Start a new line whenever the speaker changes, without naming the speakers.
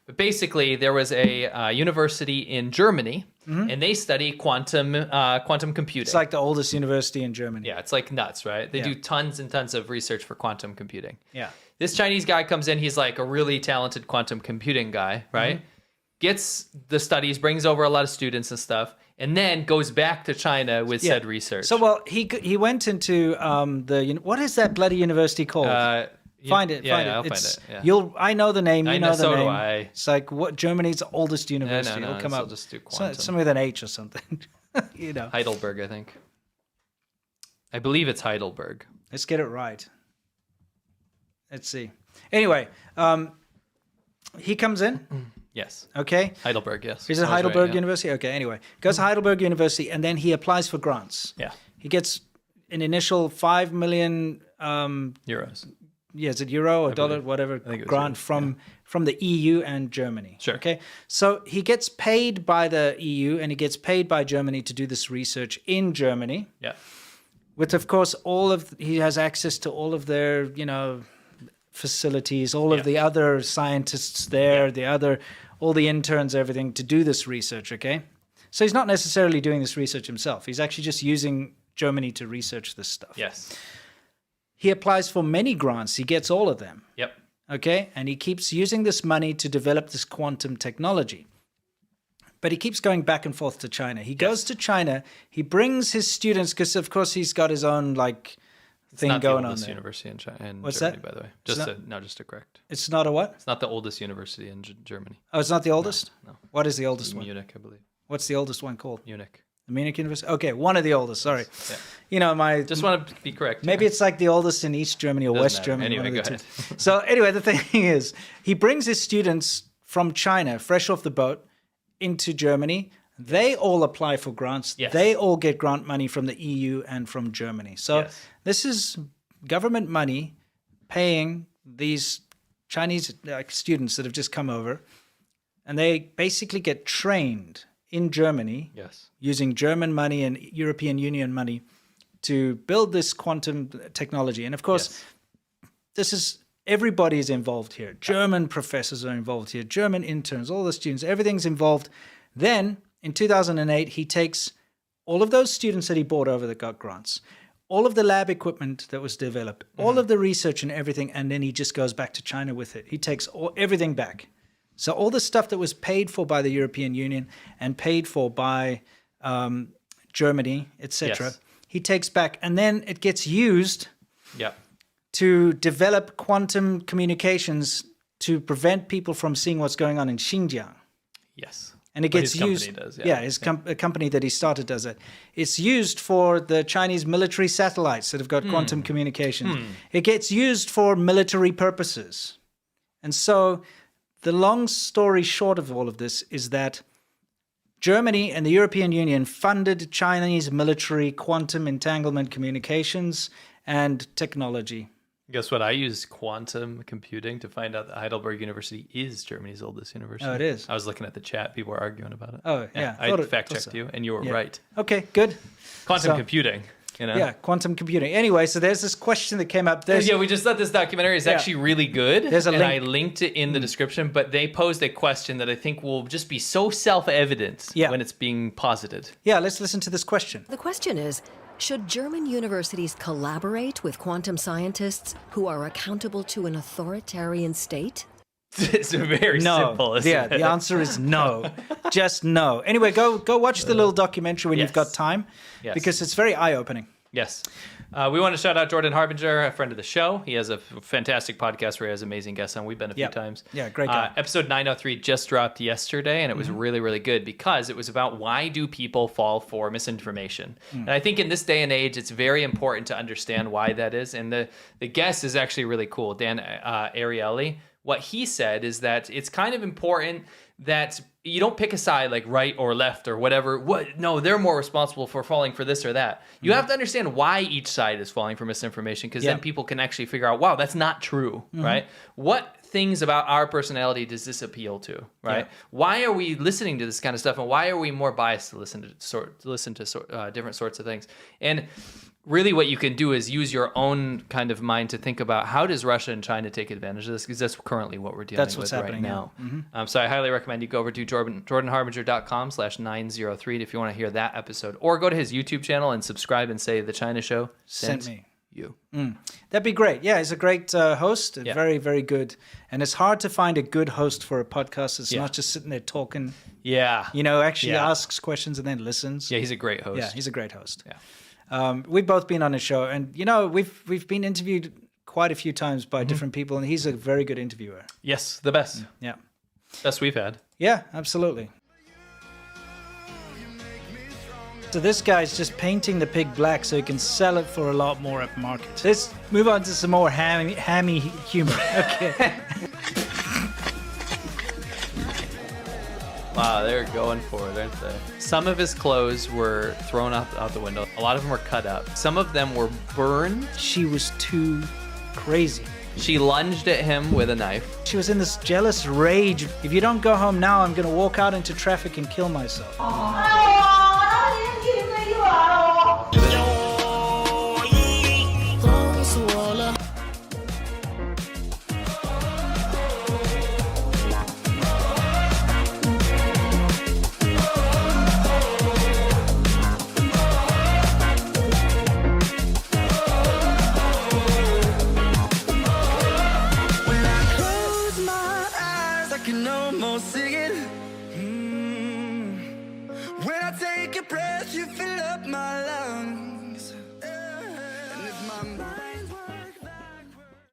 But basically, there was a university in Germany, and they study quantum computing.
It's like the oldest university in Germany.
Yeah, it's like nuts, right? They do tons and tons of research for quantum computing.
Yeah.
This Chinese guy comes in, he's like a really talented quantum computing guy, right? Gets the studies, brings over a lot of students and stuff, and then goes back to China with said research.
So, well, he went into what is that bloody university called? Find it.
I'll find it. Yeah.
I know the name. You know the
so
name.
do I.
It's like what Germany's oldest university.
No,
It'll come up.
I'll just do quantum.
Something with an H or something.
Heidelberg, I think. I believe it's Heidelberg.
Let's get it right. Let's see. Anyway, he comes in.
Yes.
Okay.
Heidelberg, yes.
Is it Heidelberg University? Okay, anyway. Goes to Heidelberg University, and then he applies for grants.
Yeah.
He gets an initial 5 million...
euros.
Yeah, is it euro or dollar, whatever, grant from the EU and Germany.
Sure.
Okay. So he gets paid by the EU and he gets paid by Germany to do this research in Germany.
Yeah.
With, of course, he has access to all of their, facilities, all of the other scientists there, all the interns, everything to do this research. Okay. So he's not necessarily doing this research himself. He's actually just using Germany to research this stuff.
Yes.
He applies for many grants. He gets all of them.
Yep.
Okay. And he keeps using this money to develop this quantum technology. But he keeps going back and forth to China. He goes to China. He brings his students because, of course, he's got his own thing going on there.
University in
What's
Germany,
that?
by the way. Just to correct.
It's not a what?
It's not the oldest university in Germany.
Oh, it's not the oldest?
No.
What is the oldest one?
Munich, I believe.
What's the oldest one called?
Munich.
The Munich University? Okay, one of the oldest. Sorry.
Yeah. Just want to be correct.
Maybe it's like the oldest in East Germany or West Germany.
Anyway, go ahead.
So anyway, the thing is, he brings his students from China, fresh off the boat, into Germany. They all apply for grants.
Yes.
They all get grant money from the EU and from Germany. So this is government money paying these Chinese students that have just come over, and they basically get trained in Germany using German money and European Union money to build this quantum technology. And of course, everybody is involved here. German professors are involved here, German interns, all the students, everything's involved. Then in 2008, he takes all of those students that he brought over that got grants, all of the lab equipment that was developed, all of the research and everything, and then he just goes back to China with it. He takes everything back. So all the stuff that was paid for by the European Union and paid for by Germany, etc., he takes back, and then it gets used to develop quantum communications to prevent people from seeing what's going on in Xinjiang.
Yes.
And it gets used.
Does,
a company that he started does it. It's used for the Chinese military satellites that have got quantum communications. It gets used for military purposes. And so the long story short of all of this is that Germany and the European Union funded Chinese military quantum entanglement communications and technology.
Guess what? I use quantum computing to find out that Heidelberg University is Germany's oldest university.
Oh, it is?
I was looking at the chat. People were arguing about it.
Oh, yeah.
I fact-checked you, and you were right.
Okay, good.
Quantum computing.
Yeah, quantum computing. Anyway, so there's this question that came up.
We just thought this documentary is actually really good.
There's a link.
I linked it in the description, but they posed a question that I think will just be so self-evident when it's being posited.
Yeah, let's listen to this question.
The question is, should German universities collaborate with quantum scientists who are accountable to an authoritarian state?
It's very simple, isn't it?
The answer is no. Just no. Anyway, go watch the little documentary when you've got time, because it's very eye-opening.
Yes. We want to shout out Jordan Harbinger, a friend of the show. He has a fantastic podcast where he has amazing guests on. We've been a few times.
Yeah, great guy.
Episode 903 just dropped yesterday, and it was really, really good because it was about why do people fall for misinformation. And I think in this day and age, it's very important to understand why that is. And the guest is actually really cool, Dan Ariely. What he said is that it's kind of important that you don't pick a side like right or left or whatever. No, they're more responsible for falling for this or that. You have to understand why each side is falling for misinformation, because then people can actually figure out, wow, that's not true, right? What things about our personality does this appeal to, right?
Yeah.
Why are we listening to this kind of stuff, and why are we more biased to listen to different sorts of things? And really what you can do is use your own kind of mind to think about how does Russia and China take advantage of this, because that's currently what we're dealing with right now. So I highly recommend you go over to jordanharbinger.com/903 if you want to hear that episode, or go to his YouTube channel and subscribe and say The China Show sent me. You.
That'd be great. Yeah, he's a great host. Very, very good. And it's hard to find a good host for a podcast. It's not just sitting there talking.
Yeah.
Actually asks questions and then listens.
Yeah, he's a great host.
Yeah, he's a great host.
Yeah.
We've both been on his show, and we've been interviewed quite a few times by different people, and he's a very good interviewer.
Yes, the best.
Yeah.
Best we've had.
Yeah, absolutely. So this guy's just painting the pig black so he can sell it for a lot more at market. Let's move on to some more hammy humor. Okay.
Wow, they're going for it, aren't they? Some of his clothes were thrown out the window. A lot of them were cut up. Some of them were burned.
She was too crazy.
She lunged at him with a knife.
She was in this jealous rage. If you don't go home now, I'm going to walk out into traffic and kill myself.
When I take a breath, you fill up my lungs.